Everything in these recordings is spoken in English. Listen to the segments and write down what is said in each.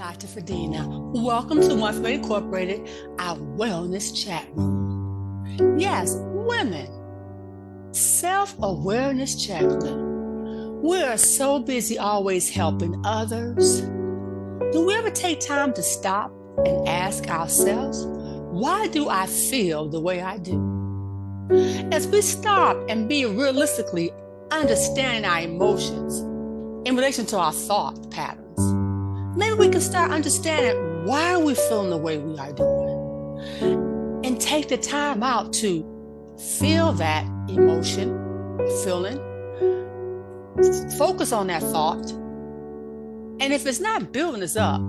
Dr. Fadina. Welcome to Once Made Incorporated, our wellness chat room. Yes, women, self-awareness checklist. We are so busy always helping others. Do we ever take time to stop and ask ourselves, why do I feel the way I do? As we stop and be realistically understanding our emotions in relation to our thought patterns, maybe we can start understanding why are we feeling the way we are doing, and take the time out to feel that emotion, feeling, focus on that thought. And if it's not building us up,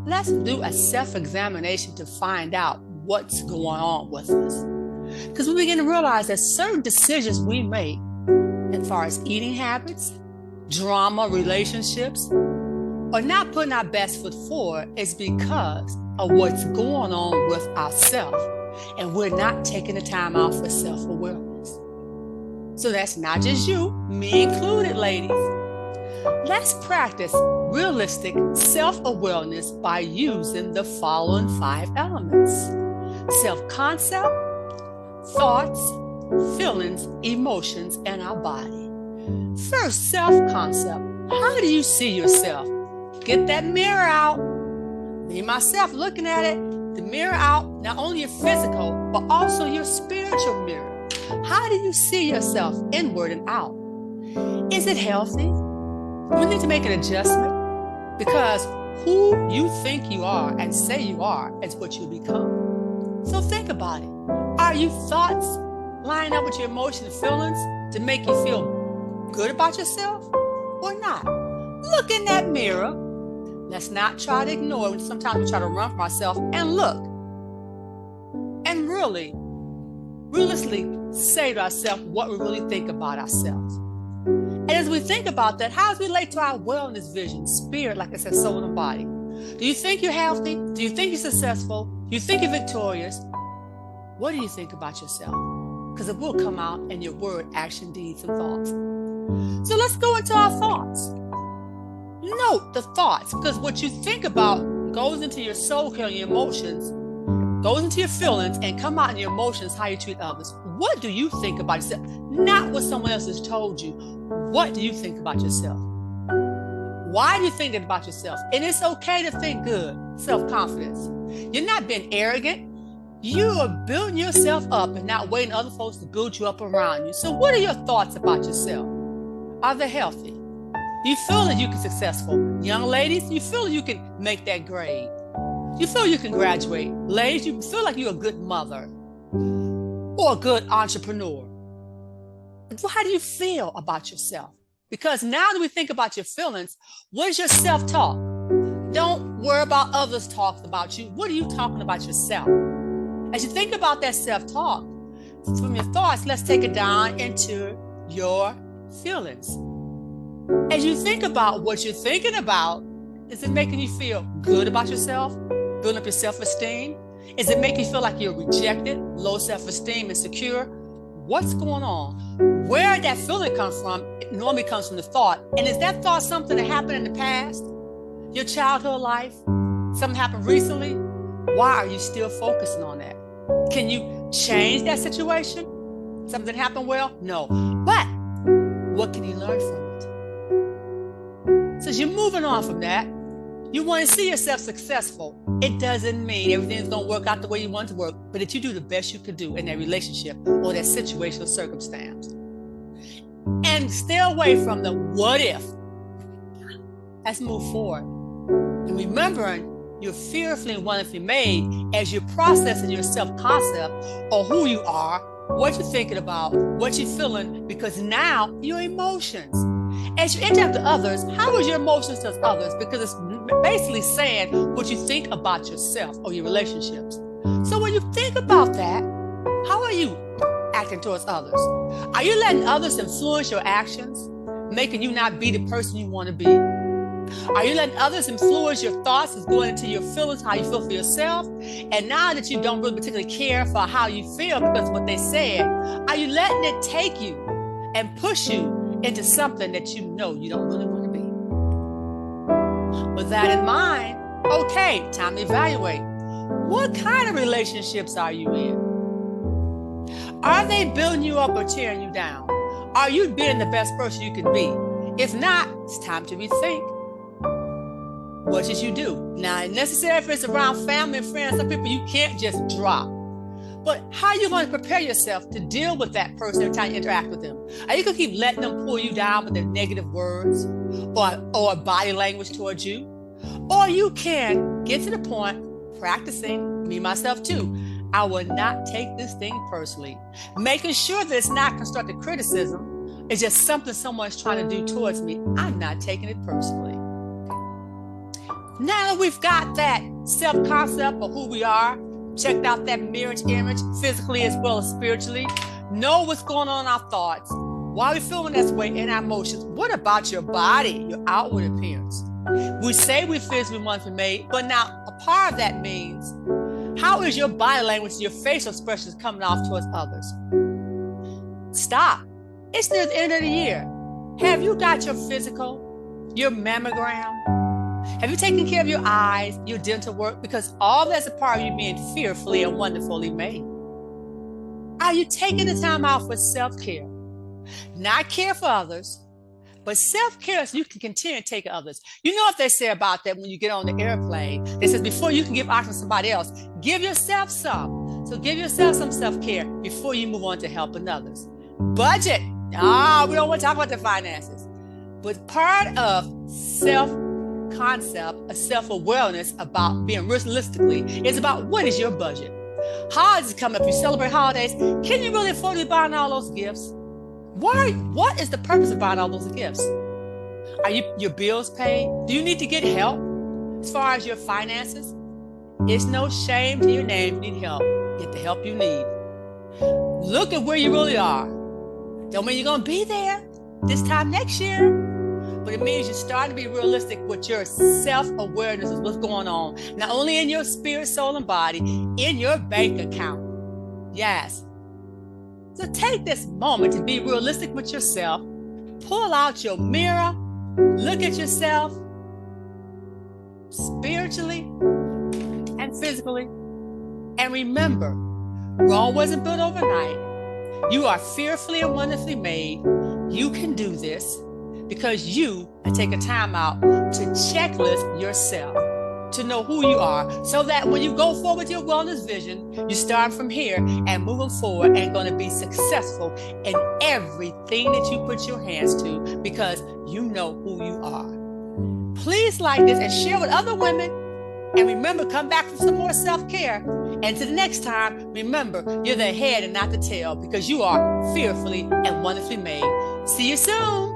let's do a self-examination to find out what's going on with us. Because we begin to realize that certain decisions we make, as far as eating habits, drama, relationships, or not putting our best foot forward, is because of what's going on with ourselves. And we're not taking the time out for self-awareness. So that's not just you, me included, ladies. Let's practice realistic self-awareness by using the following 5 elements: self-concept, thoughts, feelings, emotions, and our body. First, self-concept. How do you see yourself? Get that mirror out. Me, myself, looking at it. The mirror out, not only your physical, but also your spiritual mirror. How do you see yourself inward and out? Is it healthy? We need to make an adjustment, because who you think you are and say you are is what you become. So think about it. Are your thoughts lining up with your emotions and feelings to make you feel good about yourself or not? Look in that mirror. Let's not try to ignore it. Sometimes we try to run from ourselves, and look and really, realistically say to ourselves what we really think about ourselves. And as we think about that, how does it relate to our wellness vision, spirit, like I said, soul and body? Do you think you're healthy? Do you think you're successful? Do you think you're victorious? What do you think about yourself? Because it will come out in your word, action, deeds, and thoughts. So let's go into our thoughts. Note the thoughts, because what you think about goes into your soul, your emotions, goes into your feelings, and come out in your emotions, how you treat others. What do you think about yourself? Not what someone else has told you. What do you think about yourself? Why do you think that about yourself? And it's okay to think good, self-confidence. You're not being arrogant. You are building yourself up and not waiting other folks to build you up around you. So what are your thoughts about yourself? Are they healthy? You feel that you can be successful. Young ladies, you feel you can make that grade. You feel you can graduate. Ladies, you feel like you're a good mother or a good entrepreneur. How do you feel about yourself? Because now that we think about your feelings, what is your self-talk? Don't worry about others talking about you. What are you talking about yourself? As you think about that self-talk, from your thoughts, let's take it down into your feelings. As you think about what you're thinking about, is it making you feel good about yourself? Building up your self-esteem? Is it making you feel like you're rejected, low self-esteem, insecure? What's going on? Where that feeling comes from, it normally comes from the thought. And is that thought something that happened in the past? Your childhood life? Something happened recently? Why are you still focusing on that? Can you change that situation? Something happened well? No. But what can you learn from it? So as you're moving on from that, you want to see yourself successful. It doesn't mean everything's going to work out the way you want it to work, but that you do the best you could do in that relationship or that situation or circumstance. And stay away from the what if. Let's move forward. And remembering you're fearfully and wonderfully made as you're processing your self-concept or who you are, what you're thinking about, what you're feeling, because now your emotions. As you interact with others, how is your emotions to others? Because it's basically saying what you think about yourself or your relationships. So when you think about that, how are you acting towards others? Are you letting others influence your actions, making you not be the person you want to be? Are you letting others influence your thoughts, is going into your feelings, how you feel for yourself? And now that you don't really particularly care for how you feel because of what they said, are you letting it take you and push you into something that you know you don't really want to be? With that in mind, Okay, time to evaluate. What kind of relationships are you in? Are they building you up or tearing you down? Are you being the best person you can be? If not, it's time to rethink. What should you do? Now, necessary if it's around family and friends, some people you can't just drop. But how are you going to prepare yourself to deal with that person every time you interact with them? Are you going to keep letting them pull you down with their negative words or body language towards you? Or you can get to the point, practicing, me, myself too, I will not take this thing personally. Making sure that it's not constructive criticism, it's just something someone's trying to do towards me. I'm not taking it personally. Now that we've got that self-concept of who we are, checked out that mirror image physically as well as spiritually, know what's going on in our thoughts, why we're feeling this way in our emotions. What about your body, your outward appearance? We say we physically want to be made, but now a part of that means how is your body language, your facial expressions coming off towards others? Stop. It's near the end of the year. Have you got your physical, your mammogram? Have you taken care of your eyes, your dental work? Because all that's a part of you being fearfully and wonderfully made. Are you taking the time out for self-care? Not care for others, but self-care so you can continue to take care of others. You know what they say about that when you get on the airplane? They say before you can give oxygen to somebody else, give yourself some. So give yourself some self-care before you move on to helping others. Budget. We don't want to talk about the finances. But part of self-concept, a self-awareness about being realistically is about what is your budget? Holidays come up, you celebrate holidays. Can you really afford to be buying all those gifts? Why? What is the purpose of buying all those gifts? Are your bills paid? Do you need to get help as far as your finances? It's no shame to your name if you need help. Get the help you need. Look at where you really are. Don't mean you're going to be there this time next year, but it means you're starting to be realistic with your self-awareness of what's going on, not only in your spirit, soul, and body, in your bank account. Yes. So take this moment to be realistic with yourself. Pull out your mirror. Look at yourself spiritually and physically. And remember, Rome wasn't built overnight. You are fearfully and wonderfully made. You can do this because you take a time out to checklist yourself, to know who you are, so that when you go forward with your wellness vision, you start from here and moving forward and going to be successful in everything that you put your hands to because you know who you are. Please like this and share with other women. And remember, come back for some more self-care. And until the next time, remember, you're the head and not the tail because you are fearfully and wonderfully made. See you soon.